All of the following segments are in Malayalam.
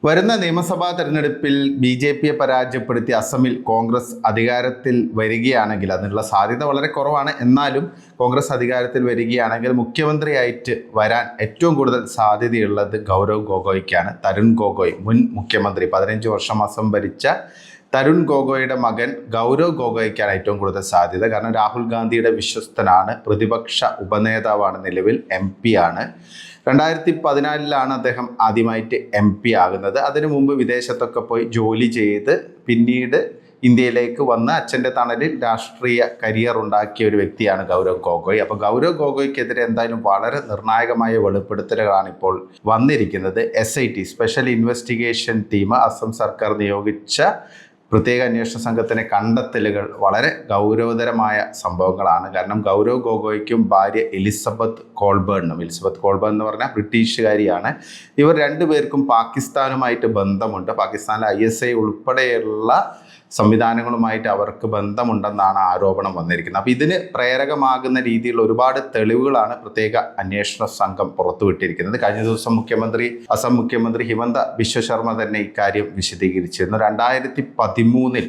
വരുന്ന നിയമസഭാ തെരഞ്ഞെടുപ്പിൽ BJPയെ പരാജയപ്പെടുത്തി അസമിൽ കോൺഗ്രസ് അധികാരത്തിൽ വരികയാണെങ്കിൽ അതിനുള്ള സാധ്യത വളരെ കുറവാണ്. എന്നാലും കോൺഗ്രസ് അധികാരത്തിൽ വരികയാണെങ്കിൽ മുഖ്യമന്ത്രിയായിട്ട് വരാൻ ഏറ്റവും കൂടുതൽ സാധ്യതയുള്ളത് ഗൗരവ് ഗൊഗോയ്ക്കാണ്. തരുൺ ഗൊഗോയ്, മുൻ മുഖ്യമന്ത്രി, 15 വർഷം അസം ഭരിച്ച തരുൺ ഗൊഗോയുടെ മകൻ ഗൗരവ് ഗൊഗോയ്ക്കാണ് ഏറ്റവും കൂടുതൽ സാധ്യത. കാരണം രാഹുൽ ഗാന്ധിയുടെ വിശ്വസ്തനാണ്, പ്രതിപക്ഷ ഉപനേതാവാണ്, നിലവിൽ MP ആണ്. 2014 അദ്ദേഹം ആദ്യമായിട്ട് MP ആകുന്നത്. അതിനു മുമ്പ് വിദേശത്തൊക്കെ പോയി ജോലി ചെയ്ത് പിന്നീട് ഇന്ത്യയിലേക്ക് വന്ന് അച്ഛൻ്റെ തണലിൽ രാഷ്ട്രീയ കരിയർ ഉണ്ടാക്കിയ ഒരു വ്യക്തിയാണ് ഗൗരവ് ഗൊഗോയ്. അപ്പോൾ ഗൗരവ് ഗൊഗോയ്ക്കെതിരെ എന്തായാലും വളരെ നിർണായകമായ വെളിപ്പെടുത്തലുകളാണ് ഇപ്പോൾ വന്നിരിക്കുന്നത്. SIT special investigation team, Assam സർക്കാർ നിയോഗിച്ച പ്രത്യേക അന്വേഷണ സംഘത്തിൻ്റെ കണ്ടെത്തലുകൾ വളരെ ഗൗരവതരമായ സംഭവങ്ങളാണ്. കാരണം ഗൗരവ് ഗൊഗോയ്ക്കും ഭാര്യ എലിസബത്ത് കോൾബേൺ എന്ന് പറഞ്ഞാൽ ബ്രിട്ടീഷുകാരിയാണ്. ഇവർ രണ്ടുപേർക്കും പാകിസ്ഥാനുമായിട്ട് ബന്ധമുണ്ട്. പാകിസ്ഥാനിലെ ISI ഉൾപ്പെടെയുള്ള സംവിധാനങ്ങളുമായിട്ട് അവർക്ക് ബന്ധമുണ്ടെന്നാണ് ആരോപണം വന്നിരിക്കുന്നത്. അപ്പോൾ ഇതിന് പ്രേരകമാകുന്ന രീതിയിലുള്ള ഒരുപാട് തെളിവുകളാണ് പ്രത്യേക അന്വേഷണ സംഘം പുറത്തുവിട്ടിരിക്കുന്നത്. കഴിഞ്ഞ ദിവസം അസം മുഖ്യമന്ത്രി ഹിമന്ത ബിശ്വ ശർമ്മ തന്നെ ഇക്കാര്യം വിശദീകരിച്ചിരുന്നു. 2013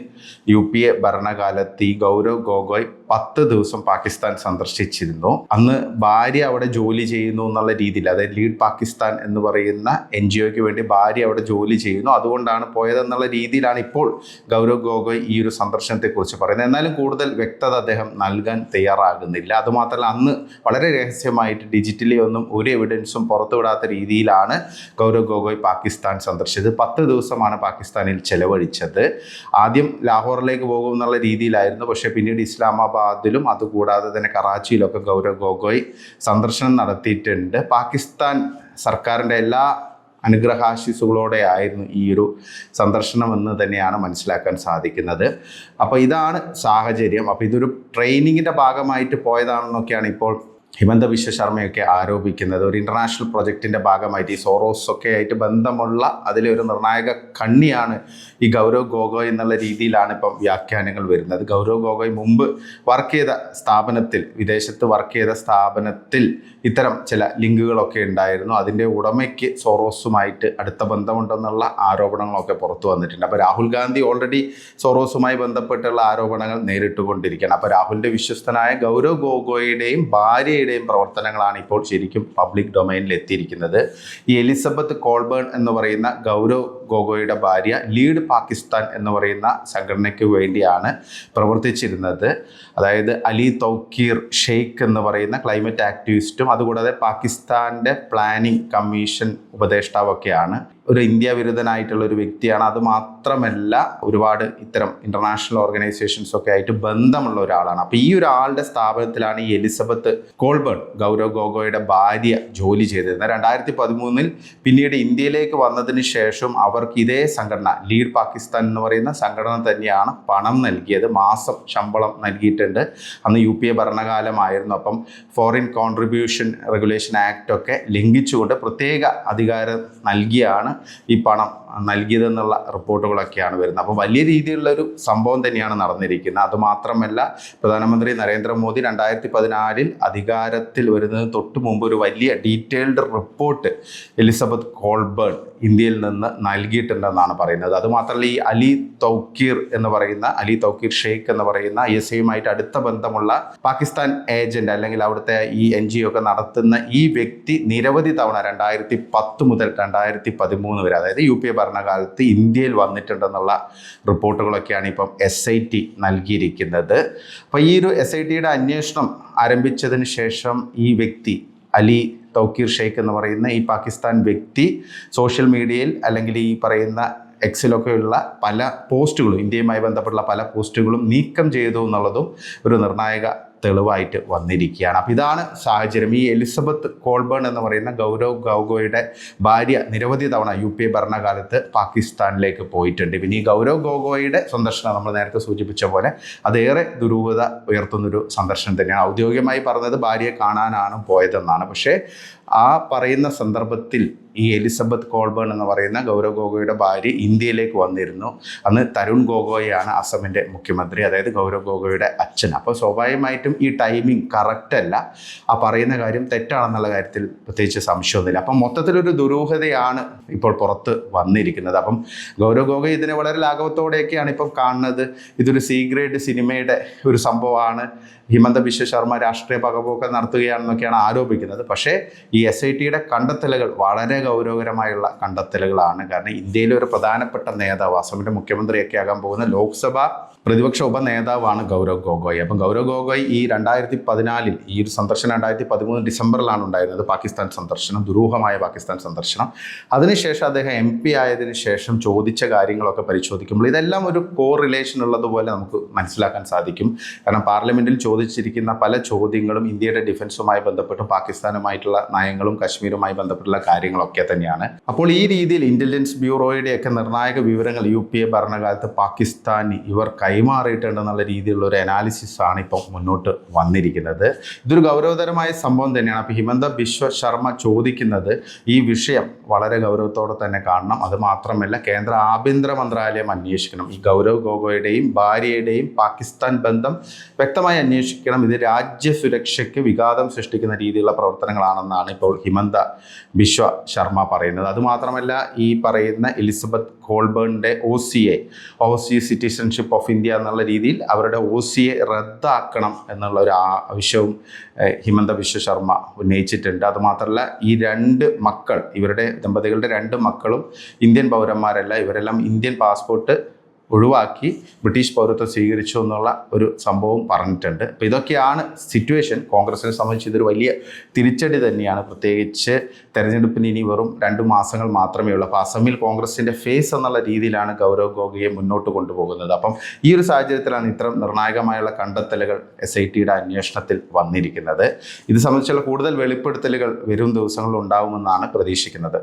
UPA ഭരണകാലത്ത് ഈ ഗൗരവ് ഗൊഗോയ് 10 ദിവസം പാകിസ്ഥാൻ സന്ദർശിച്ചിരുന്നു. അന്ന് ഭാര്യ അവിടെ ജോലി ചെയ്യുന്നു എന്നുള്ള രീതിയിൽ, അതായത് ലീഡ് പാകിസ്ഥാൻ എന്ന് പറയുന്ന NGOയ്ക്ക് വേണ്ടി ഭാര്യ അവിടെ ജോലി ചെയ്യുന്നു, അതുകൊണ്ടാണ് പോയതെന്നുള്ള രീതിയിലാണ് ഇപ്പോൾ ഗൗരവ് ഗൊഗോയ് ഈ ഒരു സന്ദർശനത്തെക്കുറിച്ച് പറയുന്നത്. എന്നാലും കൂടുതൽ വ്യക്തത അദ്ദേഹം നൽകാൻ തയ്യാറാകുന്നില്ല. അതുമാത്രമല്ല, അന്ന് വളരെ രഹസ്യമായിട്ട് ഡിജിറ്റലി ഒന്നും ഒരു എവിഡൻസും പുറത്തുവിടാത്ത രീതിയിലാണ് ഗൗരവ് ഗൊഗോയ് പാകിസ്ഥാൻ സന്ദർശിച്ചത്. 10 ദിവസമാണ് പാകിസ്ഥാനിൽ ചെലവഴിച്ചത്. ആദ്യം ലാഹോറിലേക്ക് പോകും എന്നുള്ള രീതിയിലായിരുന്നു, പക്ഷേ പിന്നീട് ഇസ്ലാമാബാദിലും അതുകൂടാതെ തന്നെ കറാച്ചിയിലൊക്കെ ഗൗരവ് ഗൊഗോയ് സന്ദർശനം നടത്തിയിട്ടുണ്ട്. പാകിസ്ഥാൻ സർക്കാരിൻ്റെ എല്ലാ അനുഗ്രഹാശിസുകളോടെ ആയിരുന്നു ഈ ഒരു സന്ദർശനം എന്ന് തന്നെയാണ് മനസ്സിലാക്കാൻ സാധിക്കുന്നത്. അപ്പോൾ ഇതാണ് സാഹചര്യം. അപ്പോൾ ഇതൊരു ട്രെയിനിങ്ങിൻ്റെ ഭാഗമായിട്ട് പോയതാണെന്നൊക്കെയാണ് ഇപ്പോൾ ഹിമന്ത ബിശ്വ ശർമ്മയൊക്കെ ആരോപിക്കുന്നത്. ഒരു ഇൻ്റർനാഷണൽ പ്രൊജക്റ്റിൻ്റെ ഭാഗമായിട്ട് ഈ സോറോസൊക്കെ ആയിട്ട് ബന്ധമുള്ള അതിലെ ഒരു നിർണായക കണ്ണിയാണ് ഈ ഗൗരവ് ഗൊഗോയ് എന്നുള്ള രീതിയിലാണ് ഇപ്പം വ്യാഖ്യാനങ്ങൾ വരുന്നത്. ഗൗരവ് ഗൊഗോയ് മുമ്പ് വിദേശത്ത് വർക്ക് ചെയ്ത സ്ഥാപനത്തിൽ ഇത്തരം ചില ലിങ്കുകളൊക്കെ ഉണ്ടായിരുന്നു. അതിൻ്റെ ഉടമയ്ക്ക് സോറോസുമായിട്ട് അടുത്ത ബന്ധമുണ്ടെന്നുള്ള ആരോപണങ്ങളൊക്കെ പുറത്തു വന്നിട്ടുണ്ട്. അപ്പോൾ രാഹുൽ ഗാന്ധി ഓൾറെഡി സോറോസുമായി ബന്ധപ്പെട്ടുള്ള ആരോപണങ്ങൾ നേരിട്ടുകൊണ്ടിരിക്കുകയാണ്. അപ്പോൾ രാഹുലിൻ്റെ വിശ്വസ്തനായ ഗൗരവ് ഗൊഗോയുടെയും ഭാര്യയുടെയും പ്രവർത്തനങ്ങളാണ് ഇപ്പോൾ ശരിക്കും പബ്ലിക് ഡൊമൈനിൽ എത്തിയിരിക്കുന്നത്. ഈ എലിസബത്ത് കോൾബേൺ എന്ന് പറയുന്ന ഗൗരവ് ഗൊഗോയുടെ ഭാര്യ ലീഡ് പാകിസ്ഥാൻ എന്ന് പറയുന്ന സംഘടനയ്ക്ക് വേണ്ടിയാണ് പ്രവർത്തിച്ചിരുന്നത്. അതായത് അലി തൗക്കീർ ഷെയ്ഖ് എന്ന് പറയുന്ന ക്ലൈമറ്റ് ആക്ടിവിസ്റ്റും അതുകൂടാതെ പാകിസ്ഥാൻ്റെ പ്ലാനിംഗ് കമ്മീഷൻ ഉപദേഷ്ടാവൊക്കെയാണ്. ഒരു ഇന്ത്യ വിരുദ്ധനായിട്ടുള്ള ഒരു വ്യക്തിയാണ്. അതുമാത്രമല്ല, ഒരുപാട് ഇത്തരം ഇൻ്റർനാഷണൽ ഓർഗനൈസേഷൻസൊക്കെ ആയിട്ട് ബന്ധമുള്ള ഒരാളാണ്. അപ്പോൾ ഈ ഒരാളുടെ സ്ഥാപനത്തിലാണ് ഈ എലിസബത്ത് കോൾബേൺ, ഗൗരവ് ഗൊഗോയുടെ ഭാര്യ, ജോലി ചെയ്തിരുന്നത്. 2013 പിന്നീട് ഇന്ത്യയിലേക്ക് വന്നതിന് ശേഷം അവർക്ക് ഇതേ സംഘടന, ലീഡ് പാകിസ്ഥാൻ എന്ന് പറയുന്ന സംഘടന തന്നെയാണ് പണം നൽകിയത്. മാസം ശമ്പളം നൽകിയിട്ടുണ്ട്. അന്ന് UPA ഭരണകാലമായിരുന്നു. അപ്പം ഫോറിൻ കോൺട്രിബ്യൂഷൻ റെഗുലേഷൻ ആക്ട് ഒക്കെ ലംഘിച്ചുകൊണ്ട് പ്രത്യേക അധികാരം നൽകിയാണ് ഈ പണം നൽകിയതെന്നുള്ള റിപ്പോർട്ടുകളൊക്കെയാണ് വരുന്നത്. അപ്പോൾ വലിയ രീതിയിലുള്ളൊരു സംഭവം തന്നെയാണ് നടന്നിരിക്കുന്നത്. അതുമാത്രമല്ല, പ്രധാനമന്ത്രി നരേന്ദ്രമോദി 2014 അധികാരത്തിൽ വരുന്നതിന് തൊട്ട് മുമ്പ് ഒരു വലിയ ഡീറ്റെയിൽഡ് റിപ്പോർട്ട് എലിസബത്ത് കോൾബേൺ ഇന്ത്യയിൽ നിന്ന് നൽകിയിട്ടുണ്ടെന്നാണ് പറയുന്നത്. അതുമാത്രമല്ല, ഈ അലി തൗക്കീർ ഷെയ്ഖ് എന്ന് പറയുന്ന ISIയുമായിട്ട് അടുത്ത ബന്ധമുള്ള പാകിസ്ഥാൻ ഏജന്റ് അല്ലെങ്കിൽ അവിടുത്തെ ഈ NGO ഒക്കെ നടത്തുന്ന ഈ വ്യക്തി നിരവധി തവണ 2010 മുതൽ 2013 വരെ, അതായത് UPA ഭരണകാലത്ത് ഇന്ത്യയിൽ വന്നിട്ടുണ്ടെന്നുള്ള റിപ്പോർട്ടുകളൊക്കെയാണ് ഇപ്പം SIT നൽകിയിരിക്കുന്നത്. അപ്പോൾ ഈ ഒരു SITയുടെ അന്വേഷണം ആരംഭിച്ചതിന് ശേഷം ഈ വ്യക്തി അലി തൗക്കീർ ഷെയ്ഖ് എന്ന് പറയുന്ന ഈ പാകിസ്ഥാൻ വ്യക്തി സോഷ്യൽ മീഡിയയിൽ അല്ലെങ്കിൽ ഈ പറയുന്ന എക്സിലൊക്കെയുള്ള പല പോസ്റ്റുകളും, ഇന്ത്യയുമായി ബന്ധപ്പെട്ടുള്ള പല പോസ്റ്റുകളും നീക്കം ചെയ്തു എന്നുള്ളതും ഒരു നിർണായക തെളിവായിട്ട് വന്നിരിക്കുകയാണ്. അപ്പോൾ ഇതാണ് സാഹചര്യം. ഈ എലിസബത്ത് കോൾബേൺ എന്ന് പറയുന്ന ഗൗരവ് ഗൊഗോയുടെ ഭാര്യ നിരവധി തവണ UPA ഭരണകാലത്ത് പാകിസ്ഥാനിലേക്ക് പോയിട്ടുണ്ട്. പിന്നെ ഈ ഗൗരവ് ഗൊഗോയുടെ സന്ദർശനം നമ്മൾ നേരത്തെ സൂചിപ്പിച്ച പോലെ അതേറെ ദുരൂഹത ഉയർത്തുന്നൊരു സന്ദർശനം തന്നെയാണ്. ഔദ്യോഗികമായി പറഞ്ഞത് ഭാര്യയെ കാണാനാണ് പോയതെന്നാണ്. പക്ഷേ ആ പറയുന്ന സന്ദർഭത്തിൽ ഈ എലിസബത്ത് കോൾബേൺ എന്ന് പറയുന്ന ഗൗരവ് ഗൊഗോയുടെ ഭാര്യ ഇന്ത്യയിലേക്ക് വന്നിരുന്നു. അന്ന് തരുൺ ഗൊഗോയാണ് അസമിൻ്റെ മുഖ്യമന്ത്രി, അതായത് ഗൗരവ് ഗൊഗോയുടെ അച്ഛൻ. അപ്പോൾ സ്വാഭാവികമായിട്ടും ഈ ടൈമിംഗ് കറക്റ്റ് അല്ല, ആ പറയുന്ന കാര്യം തെറ്റാണെന്നുള്ള കാര്യത്തിൽ പ്രത്യേകിച്ച് സംശയമൊന്നുമില്ല. അപ്പം മൊത്തത്തിലൊരു ദുരൂഹതയാണ് ഇപ്പോൾ പുറത്ത് വന്നിരിക്കുന്നത്. അപ്പം ഗൗരവ് ഗൊഗോയ് ഇതിനെ വളരെ ലാഘവത്തോടെയൊക്കെയാണ് ഇപ്പം കാണുന്നത്. ഇതൊരു സി ഗ്രേഡ് സിനിമയുടെ ഒരു സംഭവമാണ്, ഹിമന്ത ബിശ്വ ശർമ്മ രാഷ്ട്രീയ പകപോക്കം നടത്തുകയാണെന്നൊക്കെയാണ് ആരോപിക്കുന്നത്. പക്ഷേ ഈ SITയുടെ കണ്ടെത്തലുകൾ വളരെ ഗൗരവകരമായുള്ള കണ്ടെത്തലുകളാണ്. കാരണം ഇന്ത്യയിലെ ഒരു പ്രധാനപ്പെട്ട നേതാവ്, അസമിൻ്റെ മുഖ്യമന്ത്രിയൊക്കെ ആകാൻ പോകുന്ന ലോക്സഭ പ്രതിപക്ഷ ഉപനേതാവാണ് ഗൗരവ് ഗൊഗോയ്. അപ്പം ഗൗരവ് ഗൊഗോയ് ഈ 2014 ഈ ഒരു സന്ദർശനം 2013 ഡിസംബറിലാണ് ഉണ്ടായിരുന്നത്, പാകിസ്ഥാൻ സന്ദർശനം, ദുരൂഹമായ പാകിസ്ഥാൻ സന്ദർശനം. അതിനുശേഷം അദ്ദേഹം MP ആയതിനു ശേഷം ചോദിച്ച കാര്യങ്ങളൊക്കെ പരിശോധിക്കുമ്പോൾ ഇതെല്ലാം ഒരു റിലേഷൻ ഉള്ളതുപോലെ നമുക്ക് മനസ്സിലാക്കാൻ സാധിക്കും. കാരണം പാർലമെൻറ്റിൽ ചോദിച്ചിരിക്കുന്ന പല ചോദ്യങ്ങളും ഇന്ത്യയുടെ ഡിഫൻസുമായി ബന്ധപ്പെട്ടും പാകിസ്ഥാനുമായിട്ടുള്ള നയങ്ങളും കശ്മീരുമായി ബന്ധപ്പെട്ടുള്ള കാര്യങ്ങളൊക്കെ തന്നെയാണ്. അപ്പോൾ ഈ രീതിയിൽ ഇൻ്റലിജൻസ് ബ്യൂറോയുടെയൊക്കെ നിർണായക വിവരങ്ങൾ UPA ഭരണകാലത്ത് പാകിസ്ഥാനി ഇവർ കൈമാറിയിട്ടുണ്ടെന്നുള്ള രീതിയിലുള്ള ഒരു അനാലിസിസ് ആണ് ഇപ്പോൾ മുന്നോട്ട് വന്നിരിക്കുന്നത്. ഇതൊരു ഗൗരവതരമായ സംഭവം തന്നെയാണ്. അപ്പോൾ ഹിമന്ത ബിശ്വ ശർമ്മ ചോദിക്കുന്നത് ഈ വിഷയം വളരെ ഗൗരവത്തോടെ തന്നെ കാണണം. അത് മാത്രമല്ല കേന്ദ്ര ആഭ്യന്തര മന്ത്രാലയം അന്വേഷിക്കണം. ഈ ഗൗരവ് ഗൊഗോയുടെയും ഭാര്യയുടെയും പാകിസ്ഥാൻ ബന്ധം വ്യക്തമായി അന്വേഷിക്കണം. ഇത് രാജ്യസുരക്ഷയ്ക്ക് വിഘാതം സൃഷ്ടിക്കുന്ന രീതിയിലുള്ള പ്രവർത്തനങ്ങളാണെന്നാണ് ഇപ്പോൾ ഹിമന്ത ബിശ്വ ശർമ്മ പറയുന്നത്. അതുമാത്രമല്ല ഈ പറയുന്ന എലിസബത്ത് കോൾബേണിൻ്റെ OCA സിറ്റിസൺഷിപ്പ് ഓഫ് ഇന്ത്യ എന്നുള്ള രീതിയിൽ അവരുടെ OCA റദ്ദാക്കണം എന്നുള്ള ഒരു ആവശ്യവും ഹിമന്ത ബിശ്വ ശർമ്മ ഉന്നയിച്ചിട്ടുണ്ട്. അതുമാത്രമല്ല ഈ 2 മക്കൾ, ഇവരുടെ ദമ്പതികളുടെ 2 മക്കളും ഇന്ത്യൻ പൗരന്മാരല്ല, ഇവരെല്ലാം ഇന്ത്യൻ പാസ്പോർട്ട് ഒഴിവാക്കി ബ്രിട്ടീഷ് പൗരത്വം സ്വീകരിച്ചു എന്നുള്ള ഒരു സംഭവം പറഞ്ഞിട്ടുണ്ട്. അപ്പോൾ ഇതൊക്കെയാണ് സിറ്റുവേഷൻ. കോൺഗ്രസിനെ സംബന്ധിച്ച് ഇതൊരു വലിയ തിരിച്ചടി തന്നെയാണ്. പ്രത്യേകിച്ച് തെരഞ്ഞെടുപ്പിന് ഇനി വെറും 2 മാസങ്ങൾ മാത്രമേ ഉള്ളൂ. അപ്പോൾ അസമിൽ കോൺഗ്രസിൻ്റെ ഫേസ് എന്നുള്ള രീതിയിലാണ് ഗൗരവ് ഗൊഗോയെ മുന്നോട്ട് കൊണ്ടുപോകുന്നത്. അപ്പം ഈ ഒരു സാഹചര്യത്തിലാണ് ഇത്തരം നിർണായകമായുള്ള കണ്ടെത്തലുകൾ SITയുടെ അന്വേഷണത്തിൽ വന്നിരിക്കുന്നത്. ഇത് സംബന്ധിച്ചുള്ള കൂടുതൽ വെളിപ്പെടുത്തലുകൾ വരും ദിവസങ്ങളിൽ ഉണ്ടാവുമെന്നാണ് പ്രതീക്ഷിക്കുന്നത്.